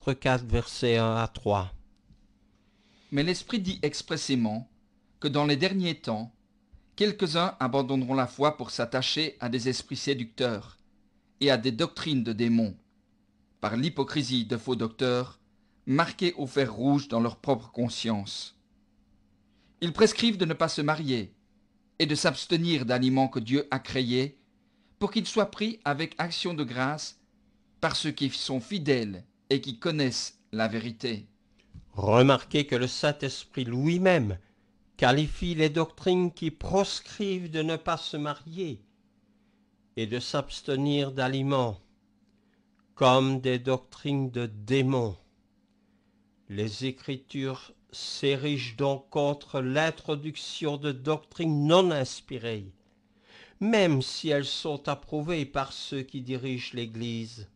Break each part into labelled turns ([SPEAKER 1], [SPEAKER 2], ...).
[SPEAKER 1] chapitre 4, versets 1 à 3.
[SPEAKER 2] Mais l'Esprit dit expressément que dans les derniers temps, quelques-uns abandonneront la foi pour s'attacher à des esprits séducteurs et à des doctrines de démons, par l'hypocrisie de faux docteurs, marqués au fer rouge dans leur propre conscience. Ils prescrivent de ne pas se marier et de s'abstenir d'aliments que Dieu a créés pour qu'ils soient pris avec action de grâce par ceux qui sont fidèles et qui connaissent la vérité.
[SPEAKER 1] Remarquez que le Saint-Esprit lui-même qualifie les doctrines qui proscrivent de ne pas se marier et de s'abstenir d'aliments comme des doctrines de démons. Les Écritures s'érigent donc contre l'introduction de doctrines non inspirées, même si elles sont approuvées par ceux qui dirigent l'Église.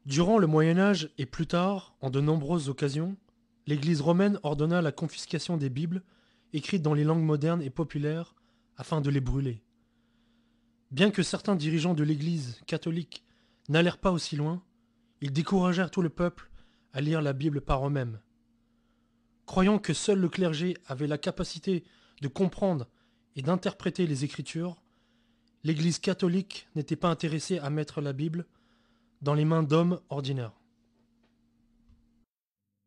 [SPEAKER 3] Durant le Moyen-Âge et plus tard, en de nombreuses occasions, l'Église romaine ordonna la confiscation des Bibles écrites dans les langues modernes et populaires afin de les brûler. Bien que certains dirigeants de l'Église catholique n'allèrent pas aussi loin, ils découragèrent tout le peuple à lire la Bible par eux-mêmes. Croyant que seul le clergé avait la capacité de comprendre et d'interpréter les Écritures, l'Église catholique n'était pas intéressée à mettre la Bible dans les mains d'hommes ordinaires.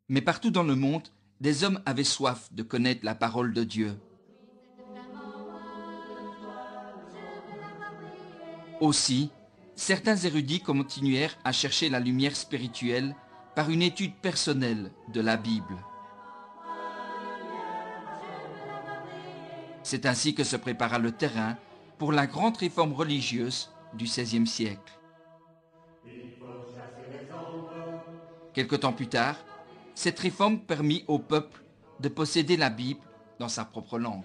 [SPEAKER 2] Mais partout dans le monde, des hommes avaient soif de connaître la parole de Dieu. Aussi, certains érudits continuèrent à chercher la lumière spirituelle par une étude personnelle de la Bible. C'est ainsi que se prépara le terrain pour la grande réforme religieuse du XVIe siècle. Quelque temps plus tard, cette réforme permit au peuple de posséder la Bible dans sa propre langue.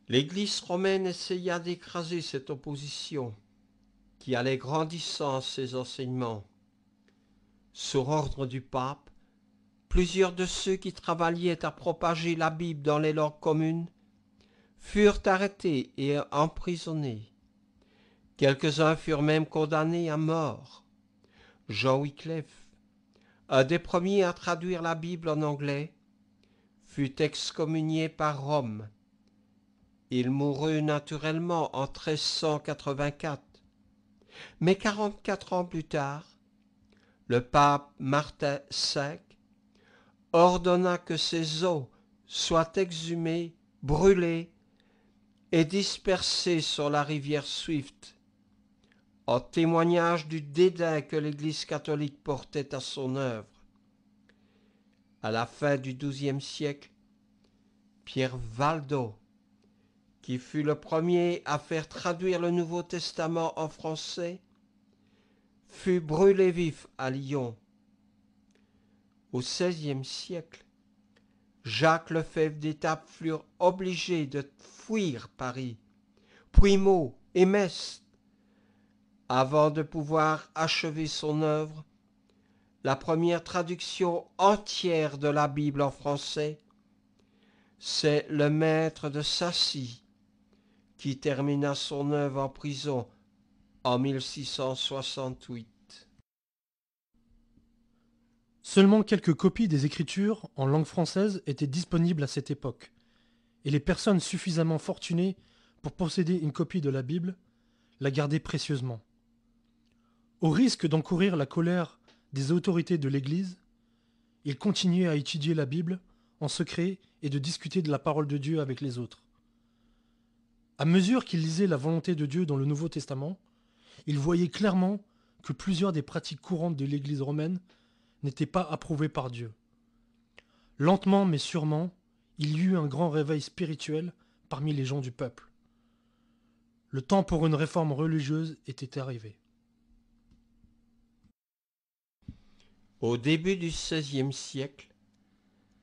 [SPEAKER 1] L'Église romaine essaya d'écraser cette opposition qui allait grandissant à ses enseignements. Sur ordre du pape, plusieurs de ceux qui travaillaient à propager la Bible dans les langues communes furent arrêtés et emprisonnés. Quelques-uns furent même condamnés à mort. Jean Wycliffe, un des premiers à traduire la Bible en anglais, fut excommunié par Rome. Il mourut naturellement en 1384. Mais 44 ans plus tard, le pape Martin V ordonna que ses os soient exhumés, brûlés et dispersés sur la rivière Swift, en témoignage du dédain que l'Église catholique portait à son œuvre. À la fin du XIIe siècle, Pierre Valdo, qui fut le premier à faire traduire le Nouveau Testament en français, fut brûlé vif à Lyon. Au XVIe siècle, Jacques Lefebvre d'Étaples furent obligés de fuir Paris, puis Meaux et Metz, avant de pouvoir achever son œuvre, la première traduction entière de la Bible en français. C'est le maître de Sassy qui termina son œuvre en prison en 1668.
[SPEAKER 3] Seulement quelques copies des Écritures en langue française étaient disponibles à cette époque, et les personnes suffisamment fortunées pour posséder une copie de la Bible la gardaient précieusement. Au risque d'encourir la colère des autorités de l'Église, ils continuaient à étudier la Bible en secret et de discuter de la parole de Dieu avec les autres. À mesure qu'ils lisaient la volonté de Dieu dans le Nouveau Testament, ils voyaient clairement que plusieurs des pratiques courantes de l'Église romaine n'étaient pas approuvées par Dieu. Lentement mais sûrement, il y eut un grand réveil spirituel parmi les gens du peuple. Le temps pour une réforme religieuse était arrivé.
[SPEAKER 1] Au début du XVIe siècle,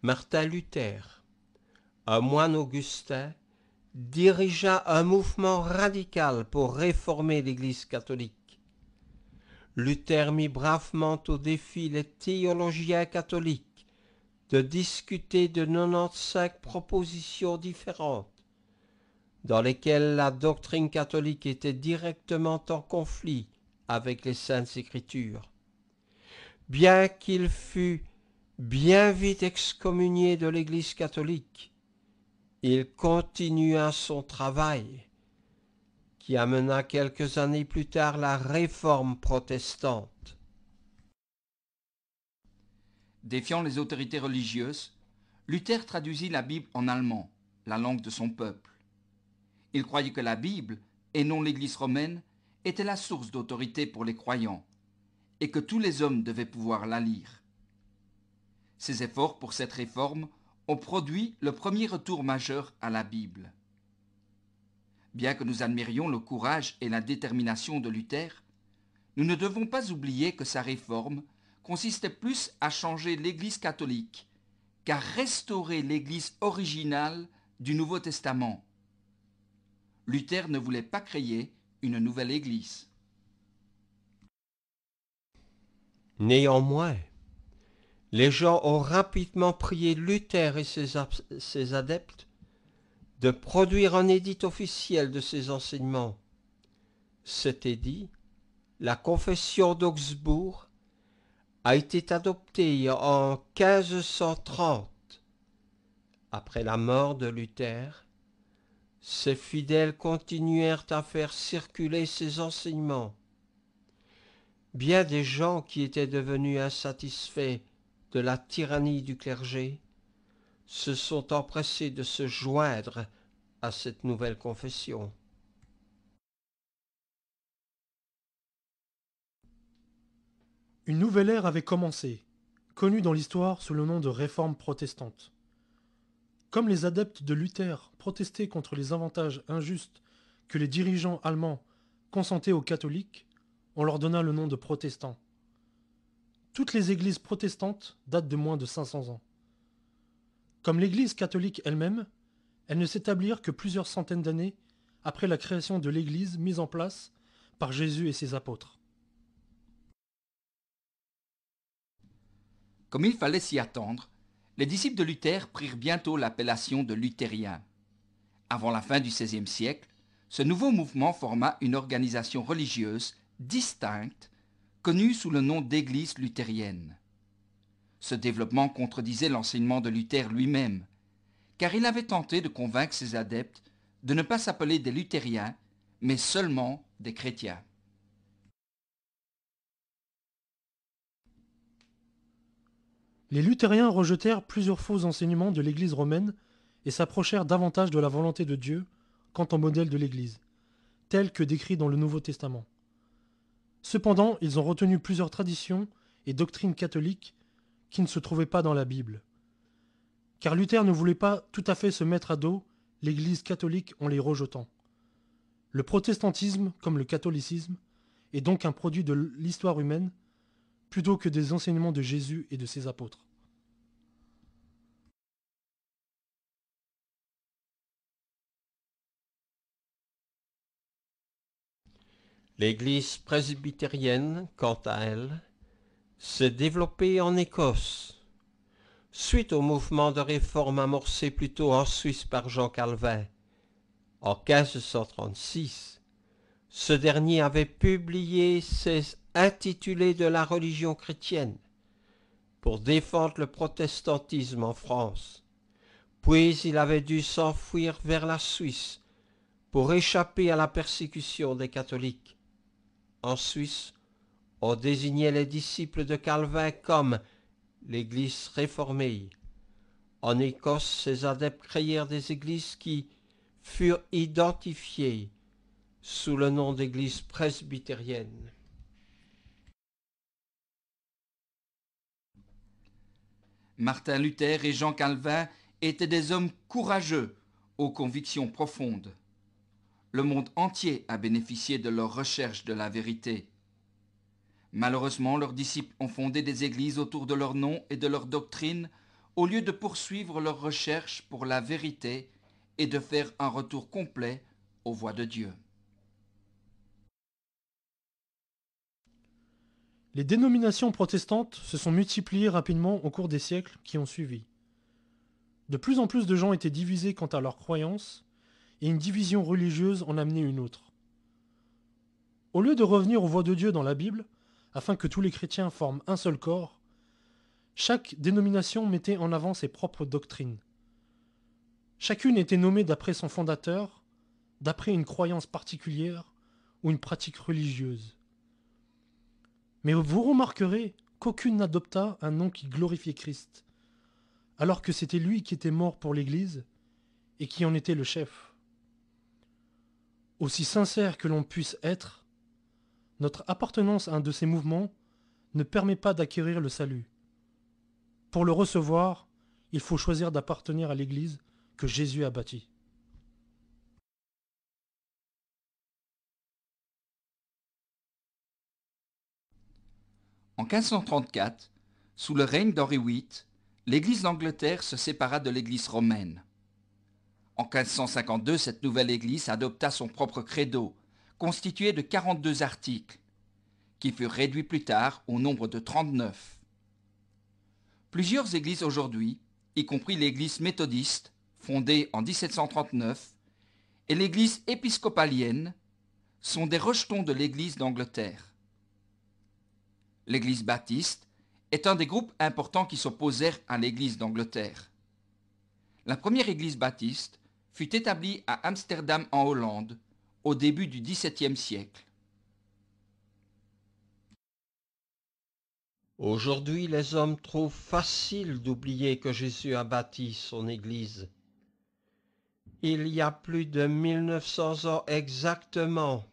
[SPEAKER 1] Martin Luther, un moine augustin, dirigea un mouvement radical pour réformer l'Église catholique. Luther mit bravement au défi les théologiens catholiques de discuter de 95 propositions différentes, dans lesquelles la doctrine catholique était directement en conflit avec les Saintes Écritures. Bien qu'il fût bien vite excommunié de l'Église catholique, il continua son travail, qui amena quelques années plus tard la Réforme protestante.
[SPEAKER 2] Défiant les autorités religieuses, Luther traduisit la Bible en allemand, la langue de son peuple. Il croyait que la Bible, et non l'Église romaine, était la source d'autorité pour les croyants, et que tous les hommes devaient pouvoir la lire. Ses efforts pour cette réforme ont produit le premier retour majeur à la Bible. Bien que nous admirions le courage et la détermination de Luther, nous ne devons pas oublier que sa réforme consistait plus à changer l'Église catholique qu'à restaurer l'Église originale du Nouveau Testament. Luther ne voulait pas créer une nouvelle Église.
[SPEAKER 1] Néanmoins, les gens ont rapidement prié Luther et ses adeptes de produire un édit officiel de ses enseignements. Cet édit, la Confession d'Augsbourg, a été adopté en 1530. Après la mort de Luther, ses fidèles continuèrent à faire circuler ses enseignements. Bien des gens qui étaient devenus insatisfaits de la tyrannie du clergé se sont empressés de se joindre à cette nouvelle confession.
[SPEAKER 3] Une nouvelle ère avait commencé, connue dans l'histoire sous le nom de Réforme protestante. Comme les adeptes de Luther protestaient contre les avantages injustes que les dirigeants allemands consentaient aux catholiques, on leur donna le nom de protestants. Toutes les églises protestantes datent de moins de 500 ans. Comme l'église catholique elle-même, elles ne s'établirent que plusieurs centaines d'années après la création de l'église mise en place par Jésus et ses apôtres.
[SPEAKER 2] Comme il fallait s'y attendre, les disciples de Luther prirent bientôt l'appellation de luthériens. Avant la fin du XVIe siècle, ce nouveau mouvement forma une organisation religieuse distincte, connue sous le nom d'Église luthérienne. Ce développement contredisait l'enseignement de Luther lui-même, car il avait tenté de convaincre ses adeptes de ne pas s'appeler des luthériens, mais seulement des chrétiens.
[SPEAKER 3] Les luthériens rejetèrent plusieurs faux enseignements de l'Église romaine et s'approchèrent davantage de la volonté de Dieu quant au modèle de l'Église, tel que décrit dans le Nouveau Testament. Cependant, ils ont retenu plusieurs traditions et doctrines catholiques qui ne se trouvaient pas dans la Bible. Car Luther ne voulait pas tout à fait se mettre à dos l'Église catholique en les rejetant. Le protestantisme, comme le catholicisme, est donc un produit de l'histoire humaine plutôt que des enseignements de Jésus et de ses apôtres.
[SPEAKER 1] L'Église presbytérienne, quant à elle, s'est développée en Écosse, suite au mouvement de réforme amorcé plutôt en Suisse par Jean Calvin. En 1536, ce dernier avait publié ses intitulés de la religion chrétienne pour défendre le protestantisme en France. Puis il avait dû s'enfuir vers la Suisse pour échapper à la persécution des catholiques. En Suisse, on désignait les disciples de Calvin comme l'Église réformée. En Écosse, ces adeptes créèrent des églises qui furent identifiées sous le nom d'église presbytérienne.
[SPEAKER 2] Martin Luther et Jean Calvin étaient des hommes courageux aux convictions profondes. Le monde entier a bénéficié de leur recherche de la vérité. Malheureusement, leurs disciples ont fondé des églises autour de leur nom et de leur doctrine au lieu de poursuivre leur recherche pour la vérité et de faire un retour complet aux voies de Dieu.
[SPEAKER 3] Les dénominations protestantes se sont multipliées rapidement au cours des siècles qui ont suivi. De plus en plus de gens étaient divisés quant à leurs croyances, et une division religieuse en amenait une autre. Au lieu de revenir aux voies de Dieu dans la Bible, afin que tous les chrétiens forment un seul corps, chaque dénomination mettait en avant ses propres doctrines. Chacune était nommée d'après son fondateur, d'après une croyance particulière ou une pratique religieuse. Mais vous remarquerez qu'aucune n'adopta un nom qui glorifiait Christ, alors que c'était lui qui était mort pour l'Église et qui en était le chef. Aussi sincère que l'on puisse être, notre appartenance à un de ces mouvements ne permet pas d'acquérir le salut. Pour le recevoir, il faut choisir d'appartenir à l'Église que Jésus a bâtie.
[SPEAKER 2] En 1534, sous le règne d'Henri VIII, l'Église d'Angleterre se sépara de l'Église romaine. En 1552, cette nouvelle Église adopta son propre credo, constitué de 42 articles, qui furent réduits plus tard au nombre de 39. Plusieurs églises aujourd'hui, y compris l'Église méthodiste, fondée en 1739, et l'Église épiscopalienne, sont des rejetons de l'Église d'Angleterre. L'Église baptiste est un des groupes importants qui s'opposèrent à l'Église d'Angleterre. La première Église baptiste fut établie à Amsterdam en Hollande au début du XVIIe siècle.
[SPEAKER 1] Aujourd'hui, les hommes trouvent facile d'oublier que Jésus a bâti son Église. Il y a plus de 1900 ans exactement,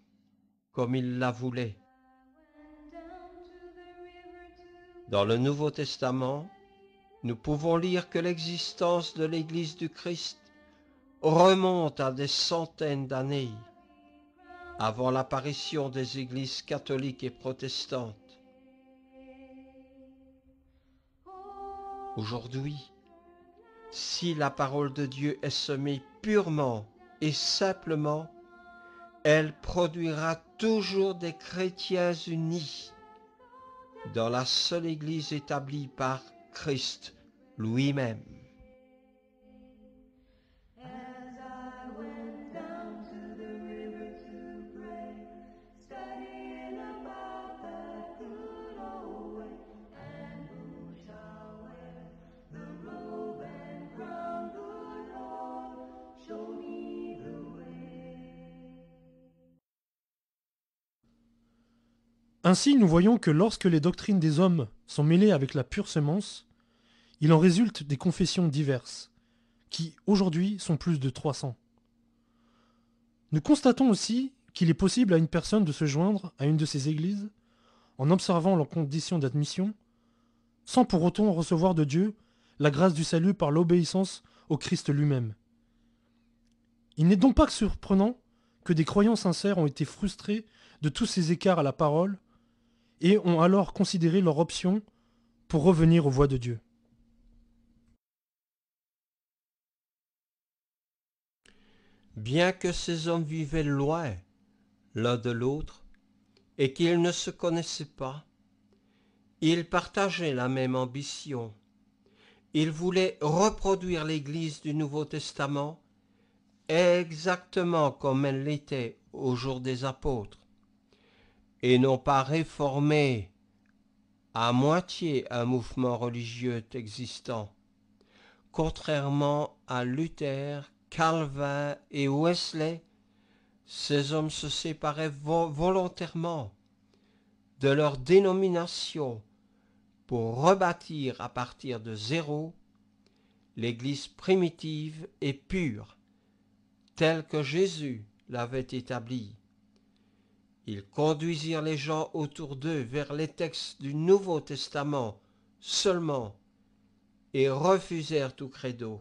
[SPEAKER 1] comme il la voulait. Dans le Nouveau Testament, nous pouvons lire que l'existence de l'Église du Christ remonte à des centaines d'années, avant l'apparition des églises catholiques et protestantes. Aujourd'hui, si la parole de Dieu est semée purement et simplement, elle produira toujours des chrétiens unis dans la seule Église établie par Christ lui-même.
[SPEAKER 3] Ainsi, nous voyons que lorsque les doctrines des hommes sont mêlées avec la pure semence, il en résulte des confessions diverses, qui aujourd'hui sont plus de 300. Nous constatons aussi qu'il est possible à une personne de se joindre à une de ces églises en observant leurs conditions d'admission, sans pour autant recevoir de Dieu la grâce du salut par l'obéissance au Christ lui-même. Il n'est donc pas surprenant que des croyants sincères ont été frustrés de tous ces écarts à la parole et ont alors considéré leur option pour revenir aux voies de Dieu.
[SPEAKER 1] Bien que ces hommes vivaient loin l'un de l'autre et qu'ils ne se connaissaient pas, ils partageaient la même ambition. Ils voulaient reproduire l'Église du Nouveau Testament exactement comme elle l'était au jour des apôtres, et non pas réformer à moitié un mouvement religieux existant, contrairement à Luther, Calvin et Wesley. Ces hommes se séparaient volontairement de leur dénomination pour rebâtir à partir de zéro l'Église primitive et pure, telle que Jésus l'avait établie. Ils conduisirent les gens autour d'eux vers les textes du Nouveau Testament seulement et refusèrent tout credo.